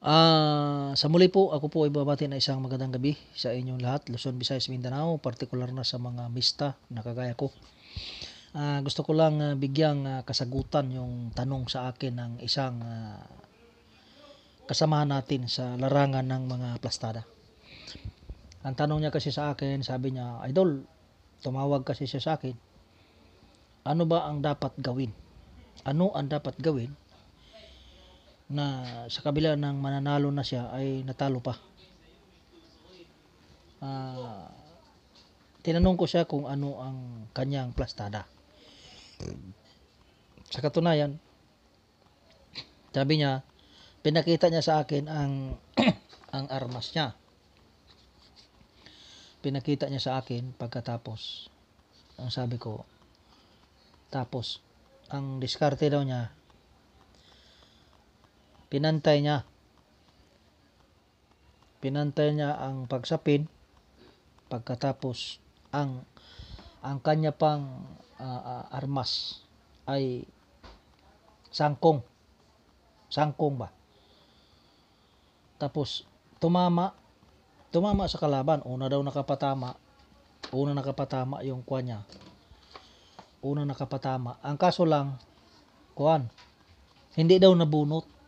Sa muli po, ako po ay babati na isang magandang gabi sa inyong lahat, Luzon, Visayas, Mindanao, partikular na sa mga mista na kagaya ko. Gusto ko lang bigyang kasagutan yung tanong sa akin ng isang kasamahan natin sa larangan ng mga plastada. Ang tanong niya kasi sa akin, sabi niya, Idol, tumawag kasi siya sa akin, ano ba ang dapat gawin? Ano ang dapat gawin na sa kabila ng mananalo na siya ay natalo pa? Tinanong ko siya kung ano ang kanyang plastada. Sa katunayan, sabi niya, pinakita niya sa akin ang ang armas niya. Pinakita niya sa akin pagkatapos. Ang sabi ko, tapos ang diskarte daw niya, pinantay niya ang pagsapin, pagkatapos ang kanya pang armas ay sangkong ba. Tapos tumama sa kalaban. Una nakapatama yung kuwan niya. Ang kaso lang, hindi daw nabunot.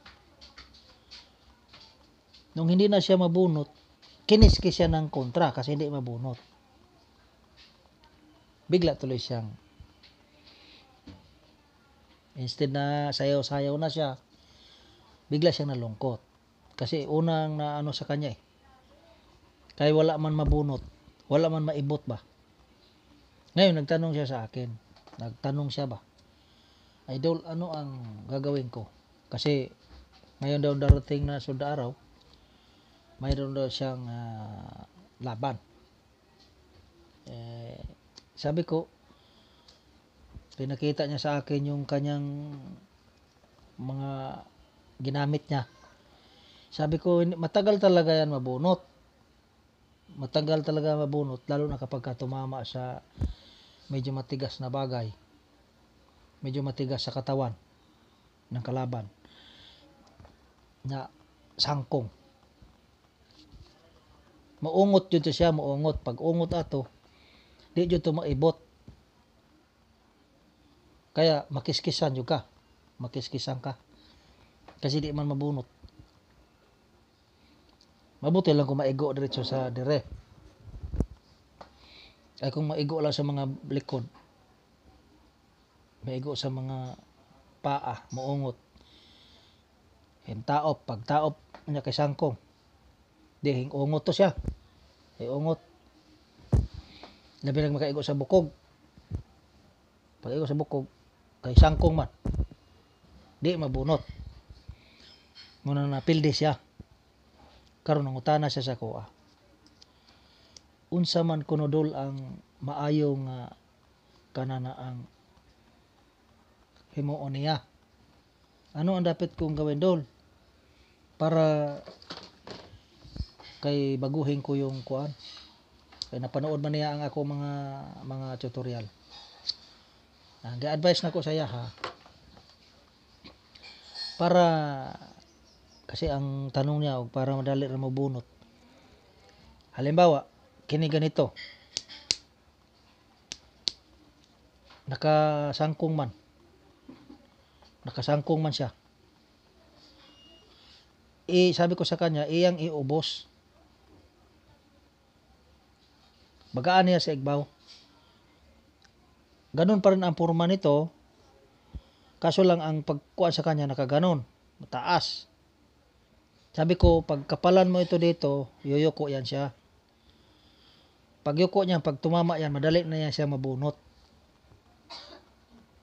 Nung hindi na siya mabunot, kiniskis siya ng kontra kasi hindi mabunot. Bigla tuloy siyang, instead na sayaw-sayaw na siya, bigla siyang nalungkot. Kasi unang na ano sa kanya kaya wala man mabunot, wala man maibot ba. Ngayon nagtanong siya sa akin. Idol, ano ang gagawin ko? Kasi ngayon daw darating na sunda araw, mayroon daw siyang laban. Sabi ko, pinakita niya sa akin yung kanyang mga ginamit niya. Sabi ko, matagal talaga yan mabunot. Lalo na kapag tumama sa medyo matigas na bagay. Medyo matigas sa katawan ng kalaban. Na sangkong. Maungot yun siya, Pag ungot ato, di yun ito maibot. Kaya makiskisan ka. Kasi di man mabunot. Mabuti lang kung maigo diretso sa dire. Ay kung maigo lang sa mga likod, maigo sa mga paa, maungot. Pagtaop niya kay sangkong. Di ungot to siya. Ungot. Labi lang makaigo sa bukog. Pag igo sa bukog, kay sangkong man, di mabunot. Muna napildi siya. Karon nangutana siya sa kuha. Unsa man kunodol ang maayo nga kanana ang himuon niya. Ano ang dapat kong gawin, Dol? Para kay baguhin ko yung kuan. Kaya napanood man niya ang ako mga tutorial. Ga-advise na ko sa iya para kasi ang tanong niya para madali ra mabunot. Halimbawa, kini ganito. Nakasangkong man siya. Sabi ko sa kanya, iyang iubos. Bagaan niya sa igbaw. Ganun pa rin ang forma nito. Kaso lang ang pagkuha sa kanya nakaganon. Mataas. Sabi ko, pag kapalan mo ito dito, yuyuko yan siya. Pag yuko niya, pag tumama yan, madali na yan siya mabunot.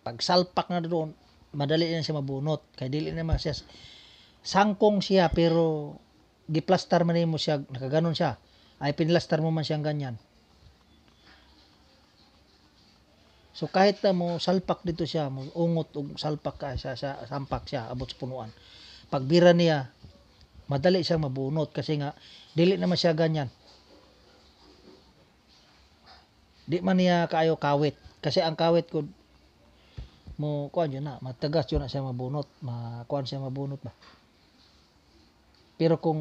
Pag salpak na doon, madali na siya mabunot. Kaya dili naman siya. Sangkong siya, pero giplastar man mo siya, nakaganon siya. Ay pinlastar mo man siyang ganyan. So kahit na mo salpak dito siya, mo ungot og salpak ka sa sampak siya abot sa punuan. Pag bira niya, madali siyang mabunot kasi nga dili naman siya ganyan. Di man niya kaayo kawit kasi ang kawit ko mo kuan yun na matagas yun na siya mabunot, makuan siya mabunot ba. Pero kung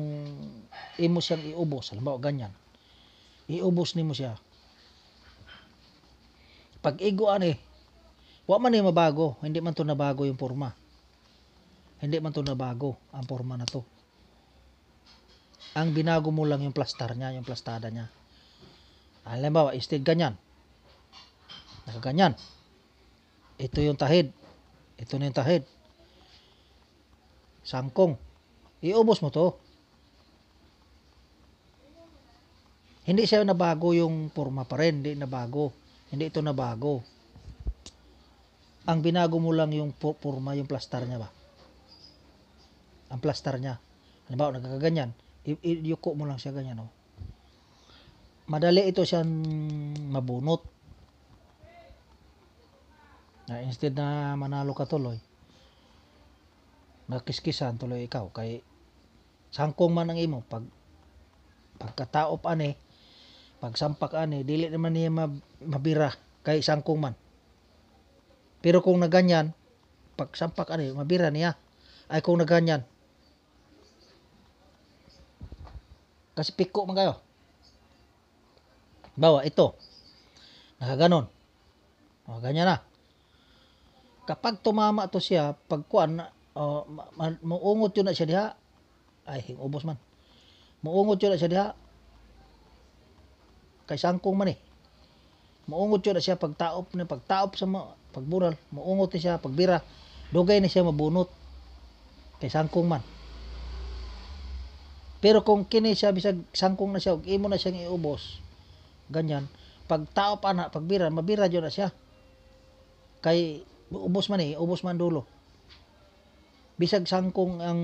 imo siyang iubos, halimbawa ganyan, iubos nimo siya. Pag iguan wa man ni mabago, hindi man to nabago yung forma. Hindi man to nabago ang forma na to. Ang binago mo lang yung plastar niya, yung plastada niya. Halimbawa, instead ganyan, nakaganyan. Ito yung tahid. Ito na yung tahid. Sangkong. Iubos mo to. Hindi siya nabago yung forma pa rin. Hindi nabago. Hindi ito nabago. Ang binago mo lang yung forma, yung plastar niya ba? Ang plastar niya. Halimbawa, nagkakaganyan. Yuko mo lang siya ganyan. Madali ito siyang mabunot. Instead na manalo ka tuloy, makiskisan tuloy ikaw. Kay sangkong man ang imo. Pagkataop pag sampak dili naman niya mabira kay sangkong man. Pero kung naganyan, pag sampak mabira niya. Ay kung naganyan, kasi piko man kayo. Bawa ito, nakaganon. Ganyan na. Kapag tumama to siya, pagkuan muungot yun na siya diha. Ay, ubos man. Muungot yun na siya diha. Kay sangkong man muungot yun na siya pagtaop sa pagbural, muungot na siya pagbira, dugay na siya mabunot kay sangkong man. Pero kung kini siya bisag sangkong na siya ug imo na siyang iubos, ganyan, pagtaop pagbira, mabira yun na siya. Kay ubos man dulo. Bisag sangkong ang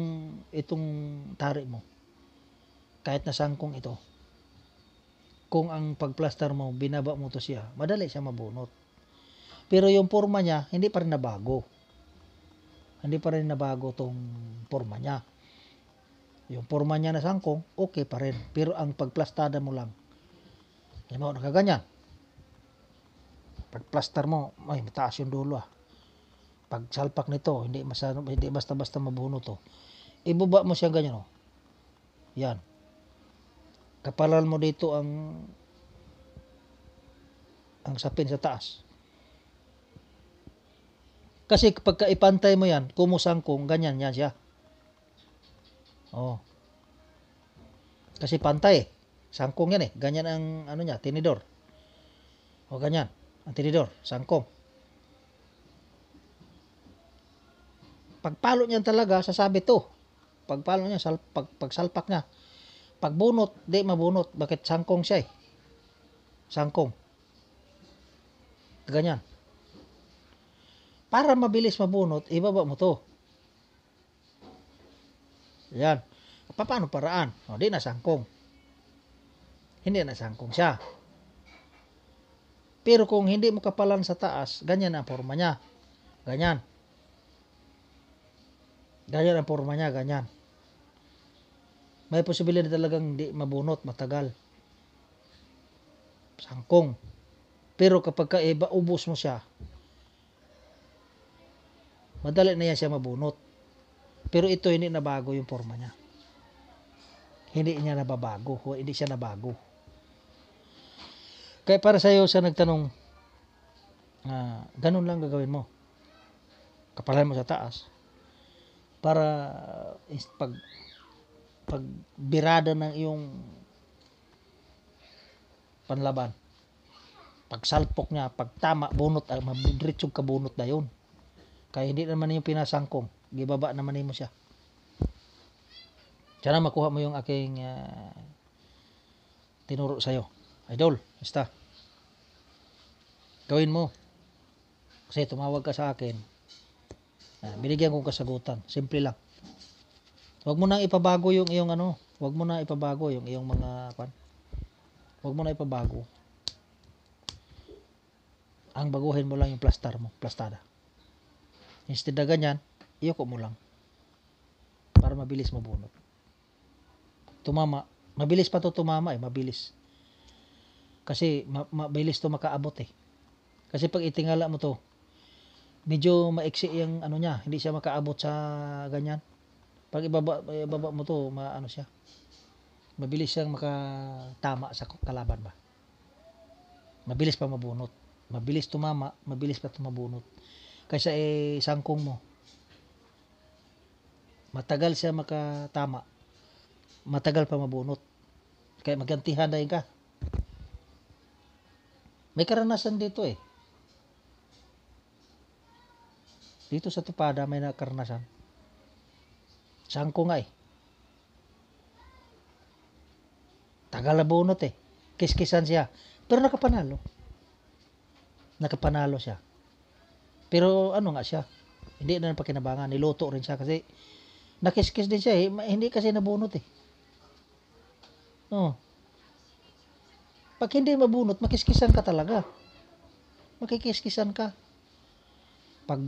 itong tari mo. Kahit na sangkong ito. Kung ang pagplastar mo, binaba mo to siya, madali siya mabunot. Pero yung forma niya, hindi pa rin nabago. Hindi pa rin nabago tong forma niya. Yung forma niya na sangkong, okay pa rin. Pero ang pagplastada mo lang, halimbawa nakaganyan. Pagplastar mo, ay mataas yung dulo Pag salpak nito, hindi basta-basta mabunot to. Ibaba mo siya ganyan Yan. Kapalan mo dito ang sapin sa taas. Kasi pagka ipantay mo yan, kumusangkong, ganyan yan siya. Kasi pantay sangkong yan ganyan ang niya, tinidor. Ganyan, ang tinidor, sangkong. Pagpalo niyan talaga, sasabit to. Pagpalo niya, pagsalpak niya. Pagbunot, di mabunot. Bakit? Sangkong siya Sangkong. Ganyan. Para mabilis mabunot, ibaba mo to. Yan. Paano paraan? Di na sangkong. Hindi na sangkong siya. Pero kung hindi mo kapalan sa taas, ganyan ang forma niya. Ganyan. Ganyan ang forma niya, ganyan. May posibilidad talagang di mabunot, matagal. Sangkong. Pero kapag ubos mo siya, madali na yan siya mabunot. Pero ito hindi nabago yung forma niya. Hindi niya nababago. Hindi siya nabago. Kaya para sa iyo siya nagtanong, ganun lang gagawin mo. Kapalan mo sa taas. Para pag birada ng iyong panlaban, pag salpok niya, pag tama, bunot, mabudritsog ka bunot na yun. Kaya hindi naman yung pinasangkong, gibaba naman mo siya. Sana makuha mo yung aking tinuro sa'yo. Idol, basta. Gawin mo. Kasi tumawag ka sa akin. Binigyan kong kasagutan. Simple lang. Huwag mo nang ipabago yung iyong huwag mo na ipabago yung iyong mga huwag mo na ipabago. Ang baguhin mo lang yung plastada. Instead na ganyan, iyoko mo lang. Para mabilis mabunot. Tumama. Mabilis pa to tumama mabilis. Kasi mabilis to makaabot Kasi pag itingala mo to, medyo maiksi yung niya, hindi siya makaabot sa ganyan. Pag ibaba mo to, maano siya. Mabilis siyang makatama sa kalaban ba. Mabilis pa mabunot. Mabilis tumama, mabilis pa mabunot. Kaysa sangkong mo. Matagal siya makatama. Matagal pa mabunot. Kaya magantihan dahil ka. May karanasan dito eh. Dito sa Tupada may nakaranasan. Sangko nga eh. Tagal na bunot eh. Kiskisan siya. Pero nakapanalo. Nakapanalo siya. Pero ano nga siya. Hindi na napakinabangan. Niluto rin siya kasi nakiskis din siya eh. Hindi kasi nabunot eh. Oh. Pag hindi mabunot, makiskisan ka talaga. Makikiskisan ka. Pag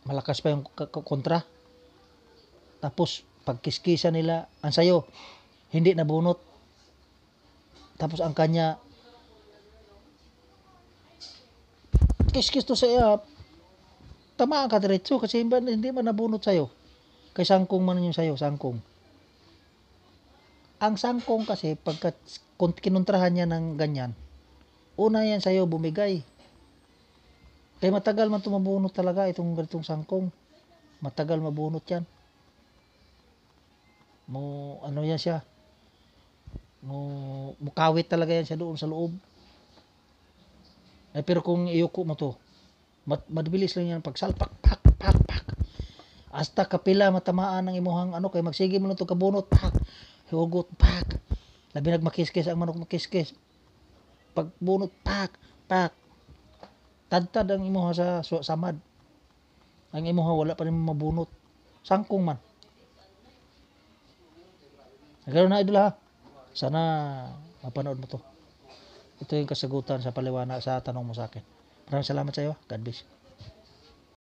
malakas pa yung kontra, tapos pag kiskisan nila, ang sayo, hindi nabunot. Tapos ang kanya, kiskis to sa iya, tamaan ka diretso kasi hindi man nabunot sayo. Kay sangkong man yung sayo, sangkong. Ang sangkong kasi, pagka kinontrahan niya ng ganyan, una yan sayo bumigay. Kaya matagal man tumabunot talaga itong ganitong sangkong. Matagal mabunot yan. Ano yan siya? Mukawit talaga yan siya doon sa loob. Pero kung iyuko mo to, mabilis lang yan pagsalpak, pak, pak, pak. Hasta kapila matamaan ng imuhang kay magsige mo lang to kabunot, pak, hugot, pak. Labi nagmakiskis ang manok makiskis. Pagbunot, pak, pak. Tadtad ang imuha sa samad. Ang imuha wala pa rin mabunot. Sangkong man. Nagkaroon na idol ha. Sana mapanood mo to. Ito yung kasagutan sa paliwanag sa tanong mo sa akin. Maraming salamat sa iyo. God bless.